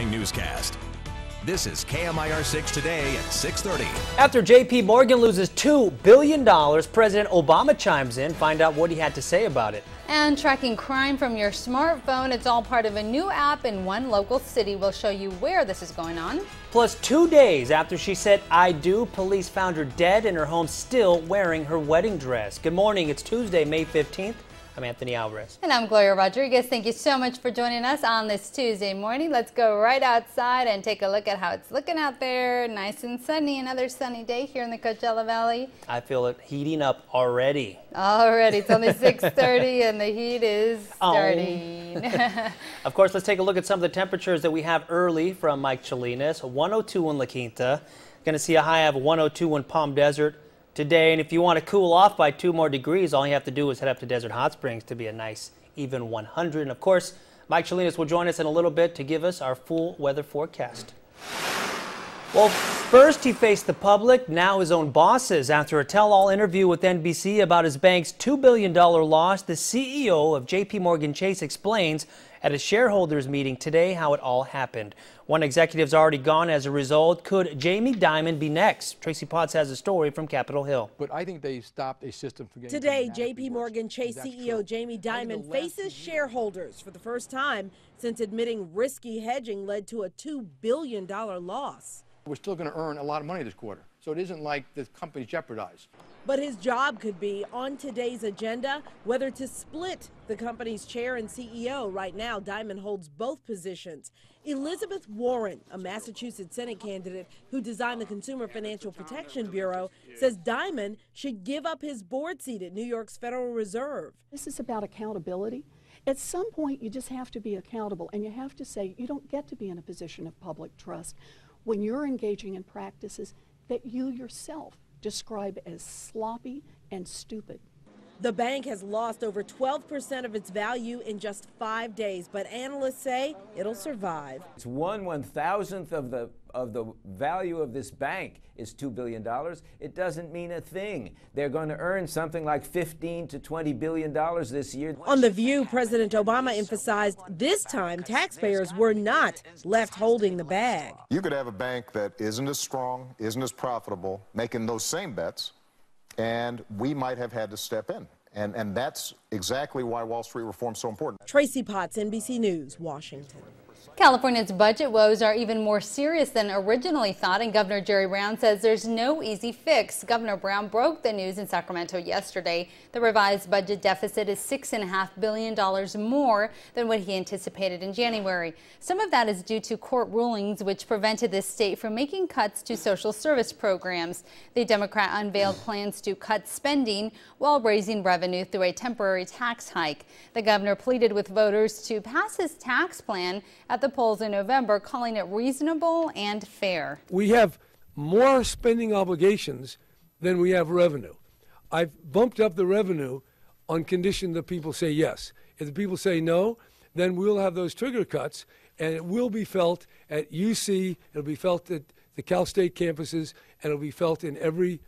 morning newscast. This is KMIR6 Today at 6:30. After J.P. Morgan loses $2 billion, President Obama chimes in. Find out what he had to say about it. And tracking crime from your smartphone, it's all part of a new app in one local city. We'll show you where this is going on. Plus, 2 days after she said "I do," police found her dead in her home, still wearing her wedding dress. Good morning. It's Tuesday, May 15th. I'm Anthony Alvarez. And I'm Gloria Rodriguez. Thank you so much for joining us on this Tuesday morning. Let's go right outside and take a look at how it's looking out there. Nice and sunny. Another sunny day here in the Coachella Valley. I feel it heating up already. It's only 6:30 and the heat is starting. Of course, let's take a look at some of the temperatures that we have early from Mike Chalinas. 102 in La Quinta. Going to see a high of 102 in Palm Desert today, and if you want to cool off by 2 more degrees, all you have to do is head up to Desert Hot Springs to be a nice even 100. And of course, Mike Chalinas will join us in a little bit to give us our full weather forecast. Well, first he faced the public, now his own bosses. After a tell-all interview with NBC about his bank's $2 billion loss, the CEO of J.P. Morgan Chase explains at a shareholders meeting today how it all happened. One executive's already gone as a result. Could Jamie Dimon be next? Tracy Potts has a story from Capitol Hill. But I think they stopped a system for getting today. J.P. Morgan Chase CEO Jamie Dimon faces shareholders for the first time since admitting risky hedging led to a $2 billion loss. We're still going to earn a lot of money this quarter, so it isn't like the company's jeopardized. But his job could be on today's agenda, whether to split the company's chair and CEO. Right now, Dimon holds both positions. Elizabeth Warren, a Massachusetts Senate candidate who designed the Consumer Financial Protection Bureau, says Dimon should give up his board seat at New York's Federal Reserve. This is about accountability. At some point, you just have to be accountable, and you have to say you don't get to be in a position of public trust when you're engaging in practices that you yourself describe as sloppy and stupid. The bank has lost over 12% of its value in just 5 days, but analysts say it'll survive. It's 1/1000th of the value of this bank is $2 billion. It doesn't mean a thing. They're going to earn something like $15 to $20 billion this year. On The View, President Obama emphasized this time taxpayers were not left holding the bag. You could have a bank that isn't as strong, isn't as profitable, making those same bets, and we might have had to step in. And that's exactly why Wall Street reform is so important. Tracy Potts, NBC News, Washington. California's budget woes are even more serious than originally thought, and Governor Jerry Brown says there's no easy fix. Governor Brown broke the news in Sacramento yesterday. The revised budget deficit is $6.5 billion more than what he anticipated in January. Some of that is due to court rulings which prevented the state from making cuts to social service programs. The Democrat unveiled plans to cut spending while raising revenue through a temporary tax hike. The governor pleaded with voters to pass his tax plan at the polls in November, calling it reasonable and fair. We have more spending obligations than we have revenue. I've bumped up the revenue on condition that people say yes. If the people say no, then we'll have those trigger cuts, and it will be felt at UC, it'll be felt at the Cal State campuses, and it'll be felt in every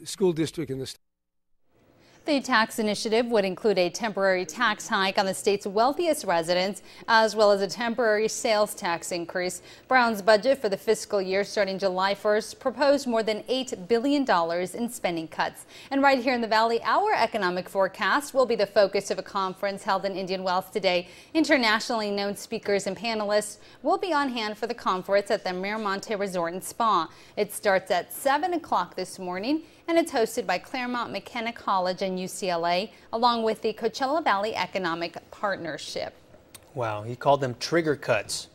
school district in the state. The tax initiative would include a temporary tax hike on the state's wealthiest residents, as well as a temporary sales tax increase. Brown's budget for the fiscal year starting July 1st proposed more than $8 billion in spending cuts. And right here in the Valley, our economic forecast will be the focus of a conference held in Indian Wells today. Internationally known speakers and panelists will be on hand for the conference at the Miramonte Resort and Spa. It starts at 7 o'clock this morning, and it's hosted by Claremont McKenna College and UCLA, along with the Coachella Valley Economic Partnership. Wow, he called them trigger cuts.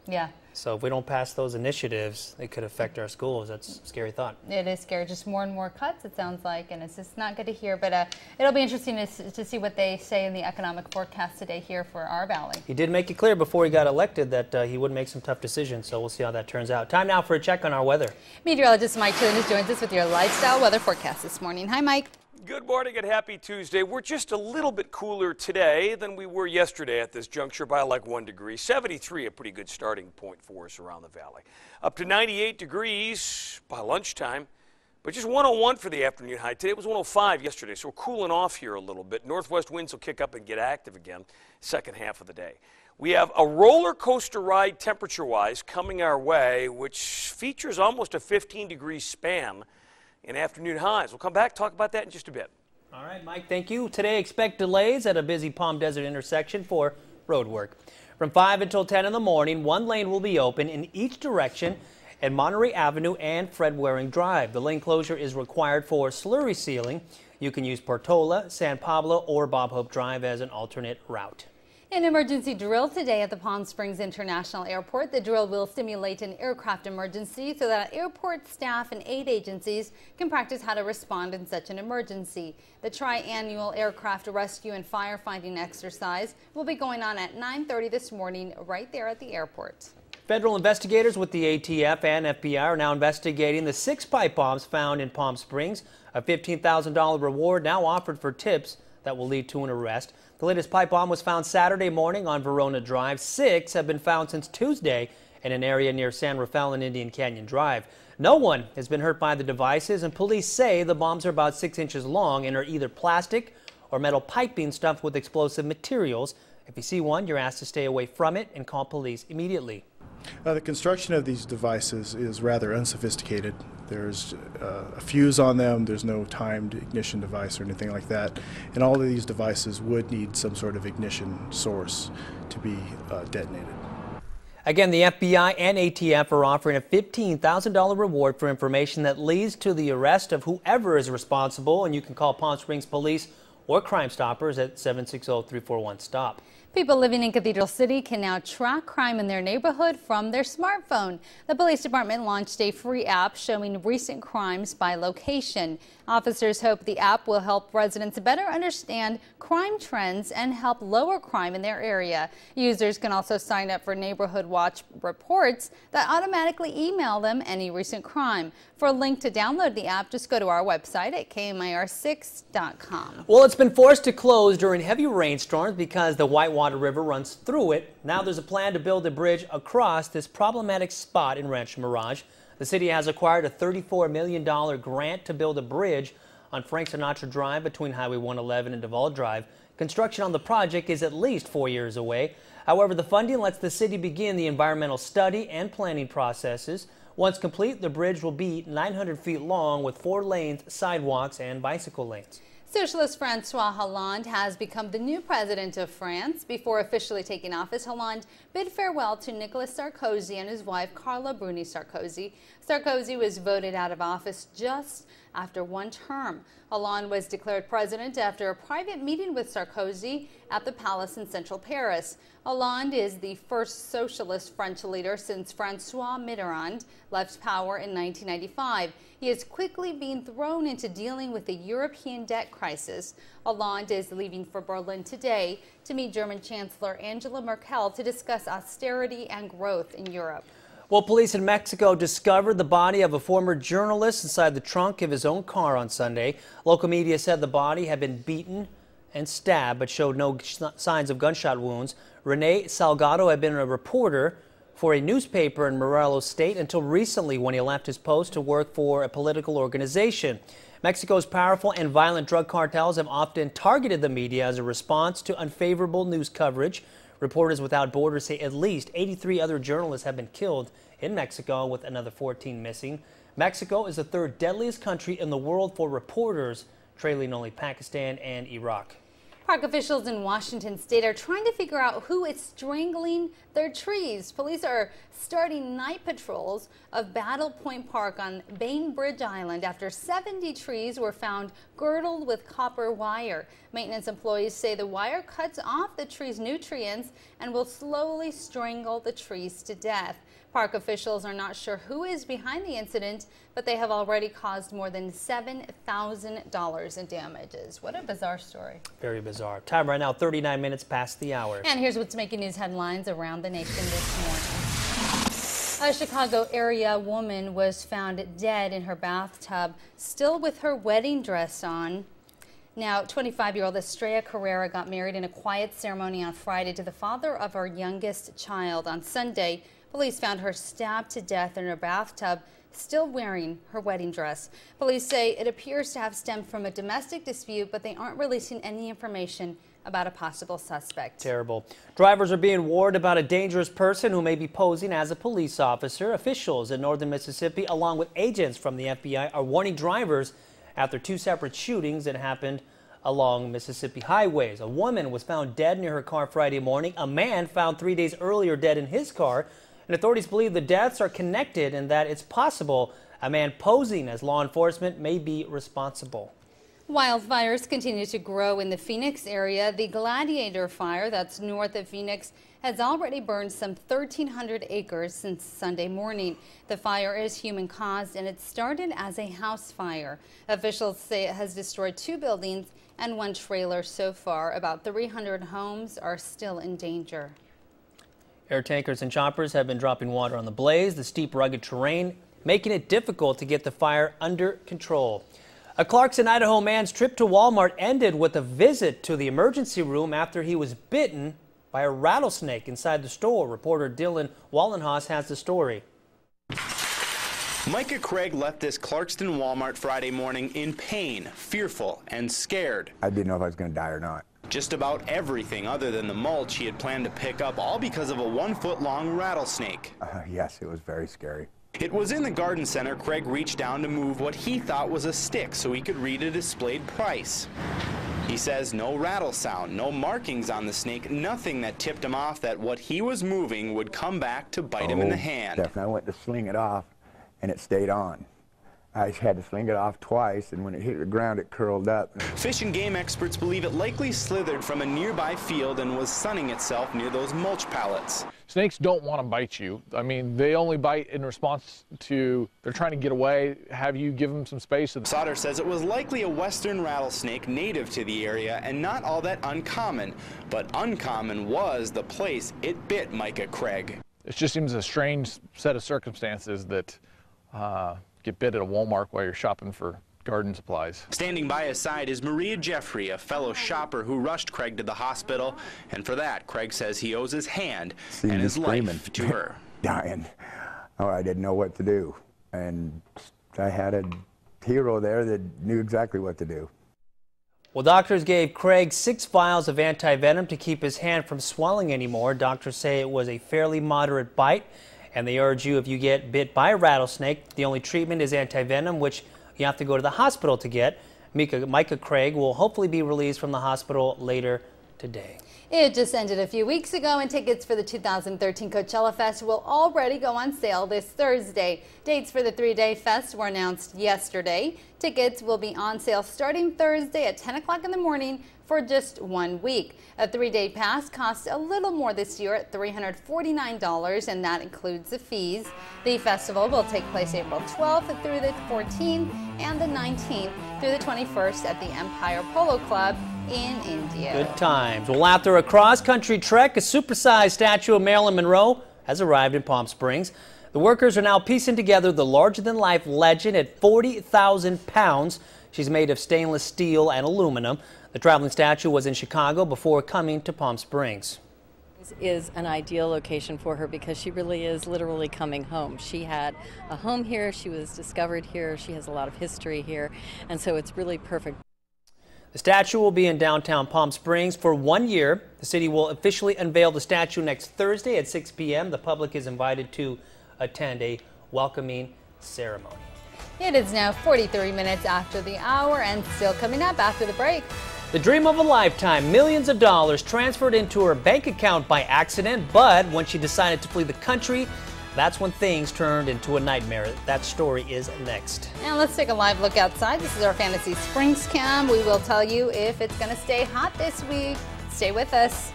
Yeah. So if we don't pass those initiatives, it could affect our schools. That's a scary thought. It is scary. Just more and more cuts, it sounds like, and it's just not good to hear. But it'll be interesting to see what they say in the economic forecast today here for our valley. He did make it clear before he got elected that he would make some tough decisions, so we'll see how that turns out. Time now for a check on our weather. Meteorologist Mike Chalinas joins us with your lifestyle weather forecast this morning. Hi, Mike. Good morning and happy Tuesday. We're just a little bit cooler today than we were yesterday at this juncture by like 1 degree. 73, a pretty good starting point for us around the valley. Up to 98 degrees by lunchtime, but just 101 for the afternoon high. Today it was 105 yesterday, so we're cooling off here a little bit. Northwest winds will kick up and get active again second half of the day. We have a roller coaster ride temperature-wise coming our way, which features almost a 15-degree span in afternoon highs. We'll come back, talk about that in just a bit. All right, Mike, thank you. Today, expect delays at a busy Palm Desert intersection for road work. From 5 until 10 in the morning, one lane will be open in each direction at Monterey Avenue and Fred Waring Drive. The lane closure is required for slurry sealing. You can use Portola, San Pablo, or Bob Hope Drive as an alternate route. An emergency drill today at the Palm Springs International Airport. The drill will simulate an aircraft emergency so that airport staff and aid agencies can practice how to respond in such an emergency. The triannual aircraft rescue and firefighting exercise will be going on at 9:30 this morning right there at the airport. Federal investigators with the ATF and FBI are now investigating the 6 pipe bombs found in Palm Springs. A $15,000 reward now offered for tips that will lead to an arrest. The latest pipe bomb was found Saturday morning on Verona Drive. 6 have been found since Tuesday in an area near San Rafael and Indian Canyon Drive. No one has been hurt by the devices, and police say the bombs are about 6 inches long and are either plastic or metal piping stuffed with explosive materials. If you see one, you're asked to stay away from it and call police immediately. The construction of these devices is rather unsophisticated. There's a fuse on them, there's no timed ignition device or anything like that, and all of these devices would need some sort of ignition source to be detonated. Again, the FBI and ATF are offering a $15,000 reward for information that leads to the arrest of whoever is responsible, and you can call Palm Springs Police or Crime Stoppers at 760-341-STOP. People living in Cathedral City can now track crime in their neighborhood from their smartphone. The police department launched a free app showing recent crimes by location. Officers hope the app will help residents better understand crime trends and help lower crime in their area. Users can also sign up for Neighborhood Watch reports that automatically email them any recent crime. For a link to download the app, just go to our website at KMIR6.com. Well, it's been forced to close during heavy rainstorms because the Whitewater River runs through it. Now there's a plan to build a bridge across this problematic spot in Rancho Mirage. The city has acquired a $34 million grant to build a bridge on Frank Sinatra Drive between Highway 111 and Duval Drive. Construction on the project is at least 4 years away. However, the funding lets the city begin the environmental study and planning processes. Once complete, the bridge will be 900 feet long with 4 lanes, sidewalks, and bicycle lanes. Socialist François Hollande has become the new president of France. Before officially taking office, Hollande bid farewell to Nicolas Sarkozy and his wife Carla Bruni Sarkozy. Sarkozy was voted out of office just after 1 term. Hollande was declared president after a private meeting with Sarkozy at the palace in central Paris. Hollande is the first socialist French leader since François Mitterrand left power in 1995. He is quickly being thrown into dealing with the European debt crisis. Hollande is leaving for Berlin today to meet German Chancellor Angela Merkel to discuss austerity and growth in Europe. Well, police in Mexico discovered the body of a former journalist inside the trunk of his own car on Sunday. Local media said the body had been beaten and stabbed but showed no signs of gunshot wounds. Rene Salgado had been a reporter for a newspaper in Morelos State until recently when he left his post to work for a political organization. Mexico's powerful and violent drug cartels have often targeted the media as a response to unfavorable news coverage. Reporters Without Borders say at least 83 other journalists have been killed in Mexico, with another 14 missing. Mexico is the 3rd deadliest country in the world for reporters, trailing only Pakistan and Iraq. Park officials in Washington state are trying to figure out who is strangling their trees. Police are starting night patrols of Battle Point Park on Bainbridge Island after 70 trees were found girdled with copper wire. Maintenance employees say the wire cuts off the tree's nutrients and will slowly strangle the trees to death. Park officials are not sure who is behind the incident, but they have already caused more than $7,000 in damages. What a bizarre story. Very bizarre. Time right now, 39 minutes past the hour. And here's what's making news headlines around the nation this morning. A Chicago area woman was found dead in her bathtub, still with her wedding dress on. Now, 25-year-old Estrella Carrera got married in a quiet ceremony on Friday to the father of her youngest child. On Sunday, police found her stabbed to death in her bathtub, still wearing her wedding dress. Police say it appears to have stemmed from a domestic dispute, but they aren't releasing any information about a possible suspect. Terrible. Drivers are being warned about a dangerous person who may be posing as a police officer. Officials in northern Mississippi, along with agents from the FBI, are warning drivers after 2 separate shootings that happened along Mississippi highways. A woman was found dead near her car Friday morning. A man found 3 days earlier dead in his car. And authorities believe the deaths are connected and that it's possible a man posing as law enforcement may be responsible. Wildfires continue to grow in the Phoenix area. The Gladiator fire that's north of Phoenix has already burned some 1,300 acres since Sunday morning. The fire is human-caused and it started as a house fire. Officials say it has destroyed 2 buildings and 1 trailer so far. About 300 homes are still in danger. Air tankers and choppers have been dropping water on the blaze. The steep, rugged terrain making it difficult to get the fire under control. A Clarkson, Idaho man's trip to Walmart ended with a visit to the emergency room after he was bitten by a rattlesnake inside the store. Reporter Dylan Wallenhaus has the story. Micah Craig left this Clarkston Walmart Friday morning in pain, fearful, and scared. I didn't know if I was going to die or not. Just about everything other than the mulch he had planned to pick up, all because of a 1-foot-long rattlesnake. Yes, it was very scary. It was in the garden center Craig reached down to move what he thought was a stick so he could read a displayed price. He says no rattle sound, no markings on the snake, nothing that tipped him off that what he was moving would come back to bite him in the hand. Definitely. I went to sling it off and it stayed on. I had to sling it off twice, and when it hit the ground, it curled up. Fish and game experts believe it likely slithered from a nearby field and was sunning itself near those mulch pallets. Snakes don't want to bite you. I mean, they only bite in response to, they're trying to get away, have you give them some space. Sauter says it was likely a western rattlesnake native to the area and not all that uncommon, but uncommon was the place it bit Micah Craig. It just seems a strange set of circumstances that get bit at a Walmart while you're shopping for garden supplies. Standing by his side is Maria Jeffrey, a fellow shopper who rushed Craig to the hospital, and for that, Craig says he owes his hand and his life to her. Dying. Oh, I didn't know what to do, and I had a hero there that knew exactly what to do. Well, doctors gave Craig 6 vials of anti-venom to keep his hand from swelling anymore. Doctors say it was a fairly moderate bite, and they urge you, if you get bit by a rattlesnake, the only treatment is anti-venom, which you have to go to the hospital to get. Micah Craig will hopefully be released from the hospital later today. It just ended a few weeks ago, and tickets for the 2013 Coachella Fest will already go on sale this Thursday. Dates for the 3-day fest were announced yesterday. Tickets will be on sale starting Thursday at 10 o'clock in the morning for just 1 week. A 3-day pass costs a little more this year at $349, and that includes the fees. The festival will take place April 12th through the 14th and the 19th through the 21st at the Empire Polo Club in India. Good times. Well, after a cross-country trek, a supersized statue of Marilyn Monroe has arrived in Palm Springs. The workers are now piecing together the larger-than-life legend at 40,000 pounds. She's made of stainless steel and aluminum. The traveling statue was in Chicago before coming to Palm Springs. This is an ideal location for her because she really is literally coming home. She had a home here, she was discovered here, she has a lot of history here, and so it's really perfect. The statue will be in downtown Palm Springs for 1 year. The city will officially unveil the statue next Thursday at 6 p.m. The public is invited to attend a welcoming ceremony. It is now 43 minutes after the hour, and still coming up after the break. The dream of a lifetime, millions of dollars transferred into her bank account by accident, but when she decided to flee the country, that's when things turned into a nightmare. That story is next. Now let's take a live look outside. This is our Fantasy Springs Cam. We will tell you if it's going to stay hot this week. Stay with us.